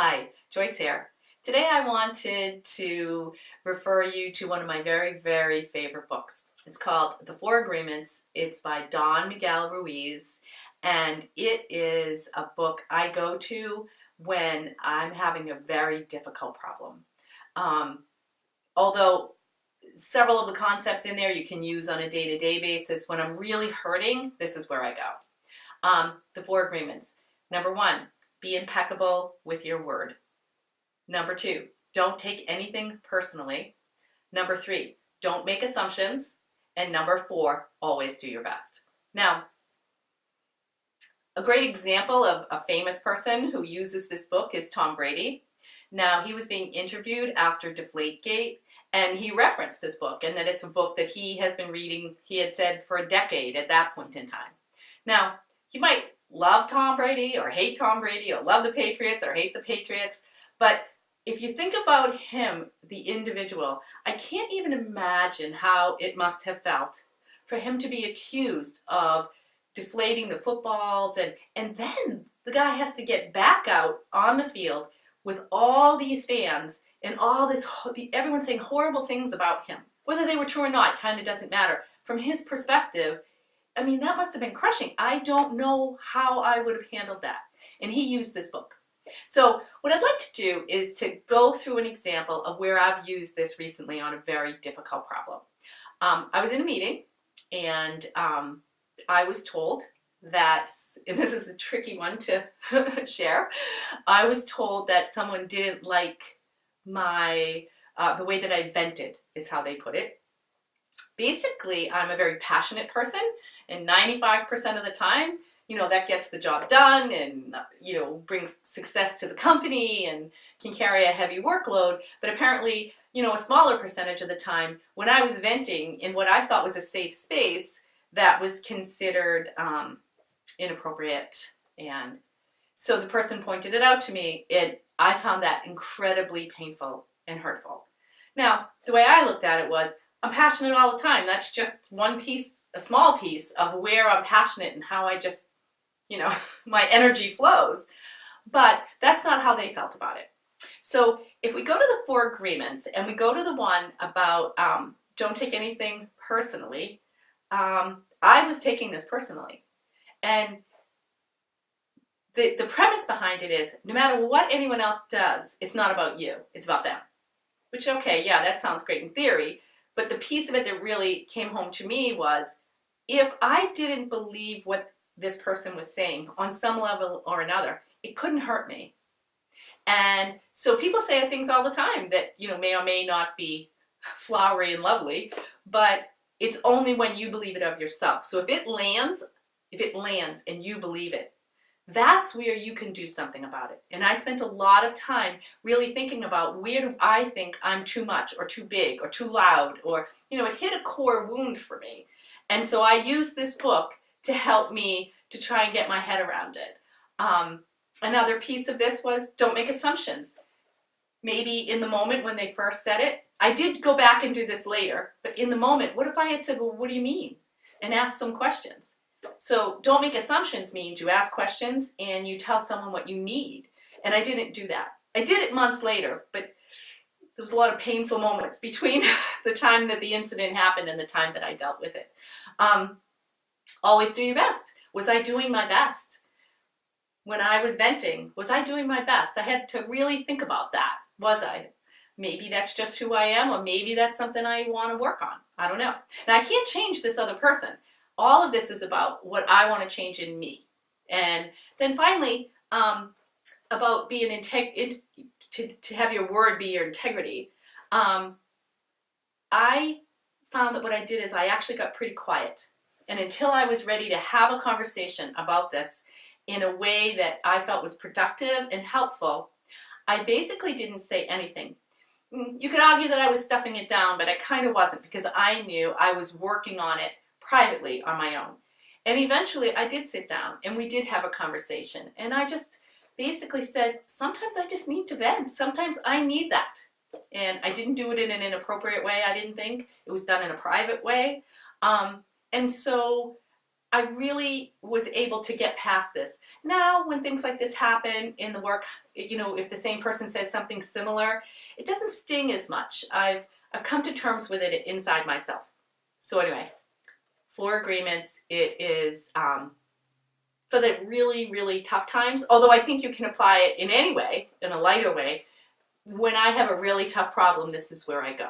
Hi, Joyce here. Today I wanted to refer you to one of my very favorite books. It's called The Four Agreements. It's by Don Miguel Ruiz, and it is a book I go to when I'm having a very difficult problem. Um, Although several of the concepts in there you can use on a day-to-day basis, when I'm really hurting, this is where I go. The Four Agreements. Number one, be impeccable with your word. Number two, don't take anything personally. Number three, don't make assumptions. And number four, always do your best. Now, a great example of a famous person who uses this book is Tom Brady. Now, he was being interviewed after Deflategate, and he referenced this book and that it's a book that he has been reading, he had said, for a decade at that point in time. Now, you might love Tom Brady or hate Tom Brady or love the Patriots or hate the Patriots, but if you think about him, the individual, I can't even imagine how it must have felt for him to be accused of deflating the footballs, and then the guy has to get back out on the field with all these fans and all this, everyone saying horrible things about him. Whether they were true or not kind of doesn't matter. From his perspective, I mean, that must have been crushing. I don't know how I would have handled that. And he used this book. So what I'd like to do is to go through an example of where I've used this recently on a very difficult problem. I was in a meeting, and I was told that, and this is a tricky one to share, I was told that someone didn't like my, the way that I vented, is how they put it. Basically, I'm a very passionate person, and 95% of the time, that gets the job done and, brings success to the company and can carry a heavy workload. But apparently, a smaller percentage of the time, when I was venting in what I thought was a safe space, that was considered inappropriate. And so the person pointed it out to me, and I found that incredibly painful and hurtful. Now, the way I looked at it was, I'm passionate all the time. That's just one piece, a small piece of where I'm passionate and how I just, my energy flows. But that's not how they felt about it. So if we go to the Four Agreements and we go to the one about don't take anything personally, I was taking this personally. And the premise behind it is, no matter what anyone else does, it's not about you, it's about them. Which, okay, yeah, that sounds great in theory, but the piece of it that really came home to me was, if I didn't believe what this person was saying on some level or another, it couldn't hurt me. And so people say things all the time that, may or may not be flowery and lovely, but it's only when you believe it of yourself. So if it lands and you believe it, that's where you can do something about it. And I spent a lot of time really thinking about, where do I think I'm too much or too big or too loud, or, it hit a core wound for me. And so I used this book to help me to try and get my head around it. Another piece of this was, don't make assumptions. Maybe in the moment when they first said it, I did go back and do this later, but in the moment, what if I had said, well, what do you mean? And asked some questions. So don't make assumptions means you ask questions and you tell someone what you need. And I didn't do that. I did it months later, but there was a lot of painful moments between the time that the incident happened and the time that I dealt with it. Always do your best. Was I doing my best? When I was venting, was I doing my best? I had to really think about that. Was I? Maybe that's just who I am, or maybe that's something I want to work on. I don't know. Now, I can't change this other person. All of this is about what I want to change in me. And then finally, about being to have your word be your integrity. I found that what I did is I actually got pretty quiet. And until I was ready to have a conversation about this in a way that I felt was productive and helpful, I basically didn't say anything. You could argue that I was stuffing it down, but I kind of wasn't, because I knew I was working on it privately on my own. And eventually I did sit down and we did have a conversation. And I just basically said, sometimes I just need to vent. Sometimes I need that. And I didn't do it in an inappropriate way, I didn't think. It was done in a private way. And so I really was able to get past this. Now, when things like this happen in the work, you know, if the same person says something similar, it doesn't sting as much. I've come to terms with it inside myself. So anyway, four agreements. It is for the really, really tough times, although I think you can apply it in any way, in a lighter way. When I have a really tough problem, this is where I go.